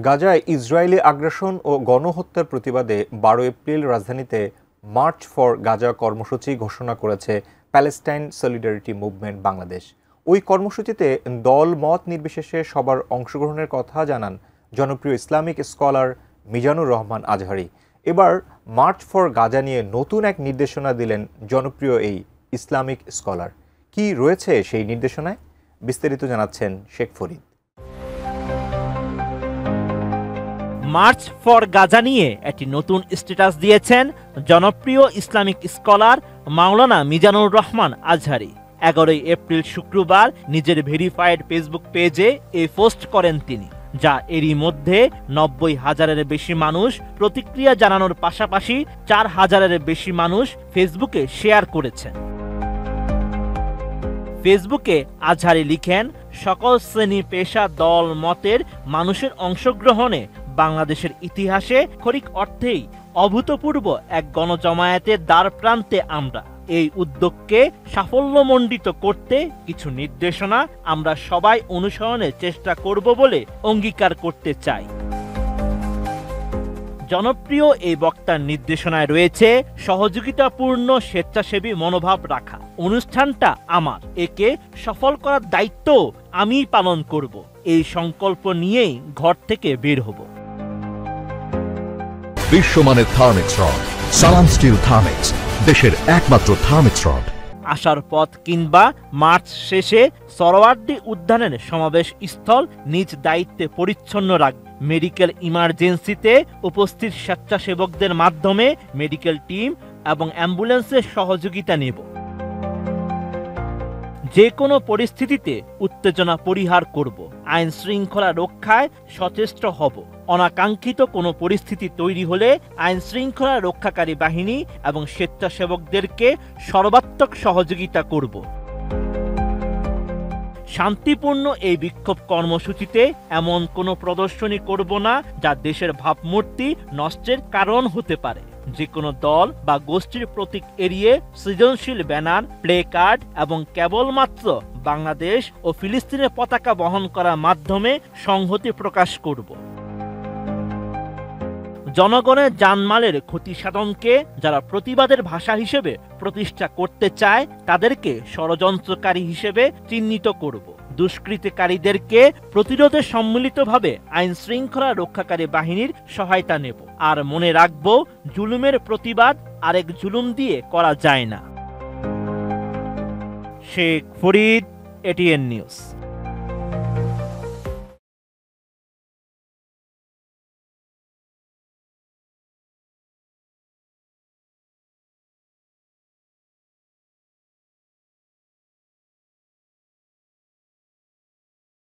গাজায় ইসরায়েলি আগ্রাসন ও গণহত্যার প্রতিবাদে ১২ এপ্রিল রাজধানীতে মার্চ ফর গাজা কর্মসূচি ঘোষণা করেছে প্যালেস্টাইন সলিডারিটি মুভমেন্ট বাংলাদেশ। ওই কর্মসূচিতে দল মত নির্বিশেষে সবার অংশগ্রহণের কথা জানান জনপ্রিয় ইসলামিক স্কলার মিজানুর রহমান আজহারি। এবার মার্চ ফর গাজা নিয়ে নতুন এক নির্দেশনা দিলেন জনপ্রিয় এই ইসলামিক স্কলার। কি রয়েছে সেই নির্দেশনায়, বিস্তারিত জানাচ্ছেন Sheikh Farid. March for Gaza নিয়ে একটি নতুন স্ট্যাটাস দিয়েছেন জনপ্রিয় ইসলামিক স্কলার মাওলানা মিজানুর রহমান আজহারি। ১১ এপ্রিল শুক্রবার নিজের ভেরিফাইড ফেসবুক পেজে এই পোস্ট করেন তিনি, যা এরই মধ্যে ৯০,০০০-এর বেশি মানুষ প্রতিক্রিয়া জানানোর পাশাপাশি ৪,০০০-এর বেশি মানুষ ফেসবুকে শেয়ার করেছেন। ফেসবুকে আজহারি লিখেন, সকল শ্রেণী পেশা দল মতের মানুষের অংশগ্রহণে বাংলাদেশের ইতিহাসে খরিক অর্থেই অভূতপূর্ব এক গণজমায়েতের দ্বার প্রান্তে আমরা। এই উদ্যোগকে সাফল্যমণ্ডিত করতে কিছু নির্দেশনা আমরা সবাই অনুসরণের চেষ্টা করব বলে অঙ্গীকার করতে চাই। জনপ্রিয় এই বক্তার নির্দেশনায় রয়েছে সহযোগিতাপূর্ণ স্বেচ্ছাসেবী মনোভাব রাখা। অনুষ্ঠানটা আমার, একে সফল করার দায়িত্ব আমিই পালন করব। এই সংকল্প নিয়েই ঘর থেকে বের হব। বিশ্বমানের থার্মিক্স রড, সালাম স্টিল থার্মিক্স, দেশের একমাত্র থার্মিক্স রড। আসার পথ কিংবা মার্চ শেষে সরওয়ার্দী উদ্যানের সমাবেশ স্থল নিজ দায়িত্বে পরিচ্ছন্ন রাখবে। মেডিকেল ইমার্জেন্সিতে উপস্থিত স্বেচ্ছাসেবকদের মাধ্যমে মেডিকেল টিম এবং অ্যাম্বুলেন্সের সহযোগিতা নেব। যে কোনো পরিস্থিতিতে উত্তেজনা পরিহার করব। আইন শৃঙ্খলা রক্ষায় সচেষ্ট হব। অনাকাঙ্ক্ষিত কোনো পরিস্থিতি তৈরি হলে আইন শৃঙ্খলা রক্ষাকারী বাহিনী এবং স্বেচ্ছাসেবকদেরকে সর্বাত্মক সহযোগিতা করব। শান্তিপূর্ণ এই বিক্ষোভ কর্মসূচিতে এমন কোনো প্রদর্শনী করব না যা দেশের ভাবমূর্তি নষ্টের কারণ হতে পারে। যে কোনো দল বা গোষ্ঠীর প্রতীক এড়িয়ে সৃজনশীল ব্যানার, প্লে কার্ড এবং কেবলমাত্র বাংলাদেশ ও ফিলিস্তিনের পতাকা বহন করার মাধ্যমে সংহতি প্রকাশ করব। জনগণের জানমালের ক্ষতি সাধনকে যারা প্রতিবাদের ভাষা হিসেবে প্রতিষ্ঠা করতে চায় তাদেরকে ষড়যন্ত্রকারী হিসেবে চিহ্নিত করব। দুষ্কৃতিকারীদেরকে প্রতিরোধে সম্মিলিতভাবে আইন শৃঙ্খলা রক্ষাকারী বাহিনীর সহায়তা নেব। আর মনে রাখব, জুলুমের প্রতিবাদ আরেক জুলুম দিয়ে করা যায় না। Sheikh Farid, ATN news.